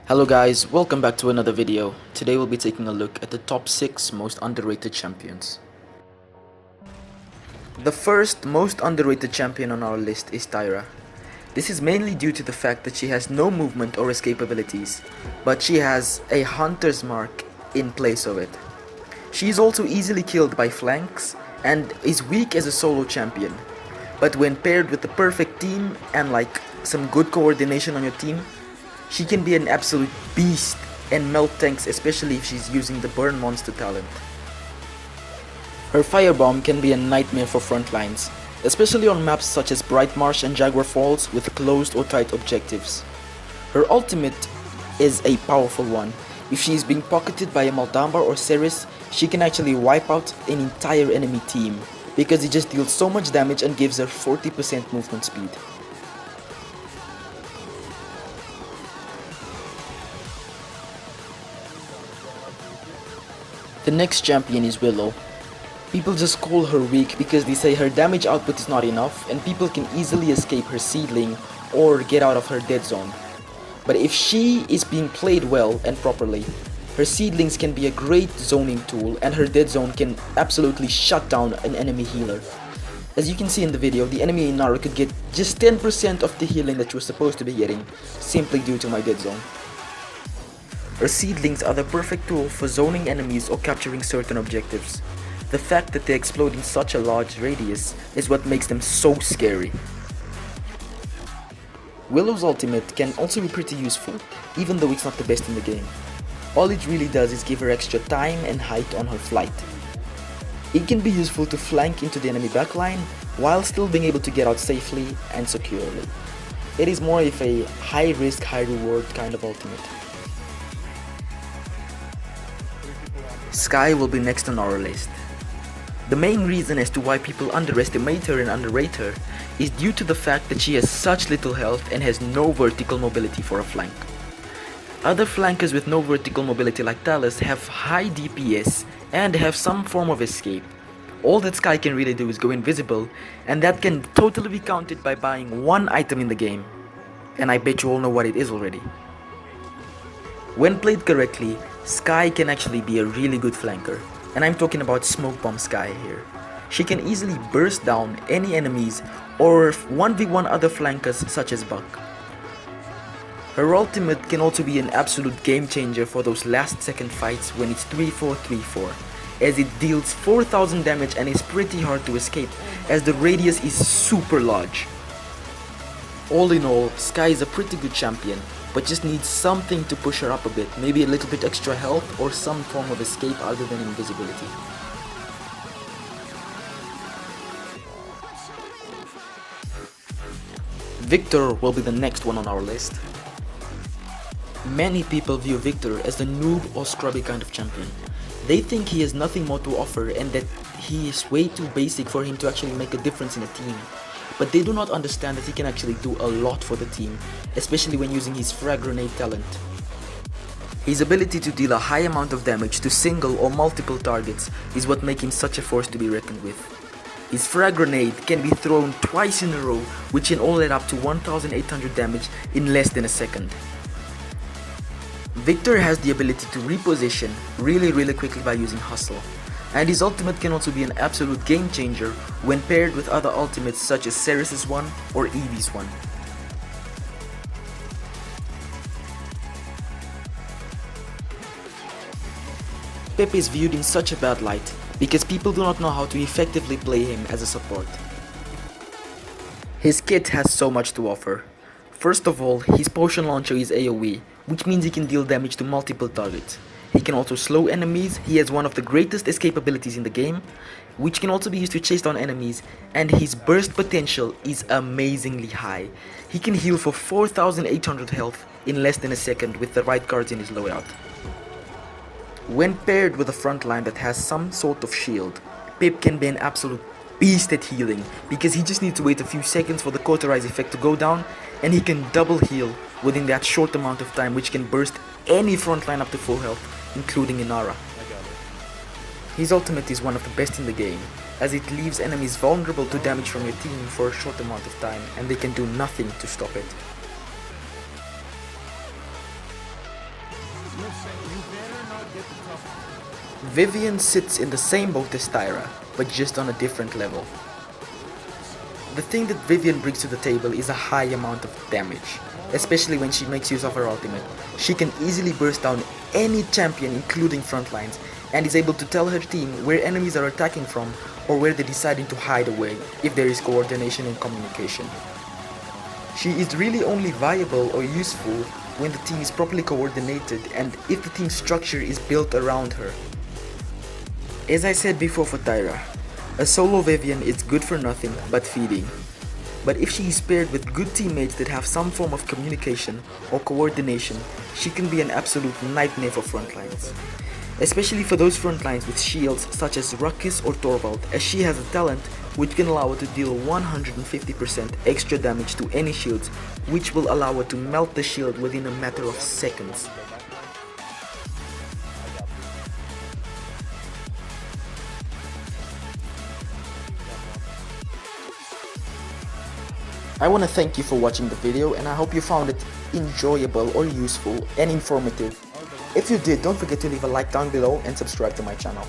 Hello guys, welcome back to another video. Today we'll be taking a look at the top 6 most underrated champions. The first most underrated champion on our list is Tyra. This is mainly due to the fact that she has no movement or escape abilities, but she has a hunter's mark in place of it. She is also easily killed by flanks and is weak as a solo champion, but when paired with the perfect team and some good coordination on your team, she can be an absolute beast and melt tanks, especially if she's using the burn monster talent. Her firebomb can be a nightmare for front lines, especially on maps such as Bright Marsh and Jaguar Falls with closed or tight objectives. Her ultimate is a powerful one. If she is being pocketed by a Maldambar or Ceres, she can actually wipe out an entire enemy team, because it just deals so much damage and gives her 40% movement speed. The next champion is Willow. People just call her weak because they say her damage output is not enough and people can easily escape her seedling or get out of her dead zone. But if she is being played well and properly, her seedlings can be a great zoning tool and her dead zone can absolutely shut down an enemy healer. As you can see in the video, the enemy Inara could get just 10% of the healing that she was supposed to be getting simply due to my dead zone. Her seedlings are the perfect tool for zoning enemies or capturing certain objectives. The fact that they explode in such a large radius is what makes them so scary. Willow's ultimate can also be pretty useful, even though it's not the best in the game. All it really does is give her extra time and height on her flight. It can be useful to flank into the enemy backline while still being able to get out safely and securely. It is more of a high risk, high reward kind of ultimate. Skye will be next on our list. The main reason as to why people underestimate her and underrate her is due to the fact that she has such little health and has no vertical mobility for a flank. Other flankers with no vertical mobility like Talus have high DPS and have some form of escape. All that Skye can really do is go invisible, and that can totally be counted by buying one item in the game. And I bet you all know what it is already. When played correctly, Skye can actually be a really good flanker, and I'm talking about Smoke Bomb Skye here. She can easily burst down any enemies or 1v1 other flankers such as Buck. Her ultimate can also be an absolute game changer for those last second fights when it's 3-4-3-4, as it deals 4000 damage and is pretty hard to escape as the radius is super large. All in all, Skye is a pretty good champion, but just needs something to push her up a bit, maybe a little bit extra health or some form of escape other than invisibility. Victor will be the next one on our list. Many people view Victor as the noob or scrubby kind of champion. They think he has nothing more to offer and that he is way too basic for him to actually make a difference in a team. But they do not understand that he can actually do a lot for the team, especially when using his frag grenade talent. His ability to deal a high amount of damage to single or multiple targets is what makes him such a force to be reckoned with. His frag grenade can be thrown twice in a row, which can all add up to 1800 damage in less than a second. Victor has the ability to reposition really quickly by using Hustle, and his ultimate can also be an absolute game changer when paired with other ultimates such as Ceres' one or Eevee's one. Pip is viewed in such a bad light because people do not know how to effectively play him as a support. His kit has so much to offer. First of all, his potion launcher is AoE, which means he can deal damage to multiple targets. He can also slow enemies, he has one of the greatest escape abilities in the game, which can also be used to chase down enemies, and his burst potential is amazingly high. He can heal for 4800 health in less than a second with the right cards in his loadout. When paired with a front line that has some sort of shield, Pip can be an absolute beast at healing, because he just needs to wait a few seconds for the cauterize effect to go down, and he can double heal within that short amount of time, which can burst any front line up to full health, including Inara. His ultimate is one of the best in the game, as it leaves enemies vulnerable to damage from your team for a short amount of time, and they can do nothing to stop it. Vivian sits in the same boat as Tyra, but just on a different level. The thing that Vivian brings to the table is a high amount of damage, especially when she makes use of her ultimate. She can easily burst down any champion including frontlines and is able to tell her team where enemies are attacking from or where they're deciding to hide away if there is coordination and communication. She is really only viable or useful when the team is properly coordinated and if the team structure is built around her. As I said before for Tyra, a solo Vivian is good for nothing but feeding. But if she is paired with good teammates that have some form of communication or coordination, she can be an absolute nightmare for frontlines. Especially for those frontlines with shields such as Ruckus or Torvald, as she has a talent which can allow her to deal 150% extra damage to any shields, which will allow her to melt the shield within a matter of seconds. I want to thank you for watching the video and I hope you found it enjoyable or useful and informative. If you did, don't forget to leave a like down below and subscribe to my channel.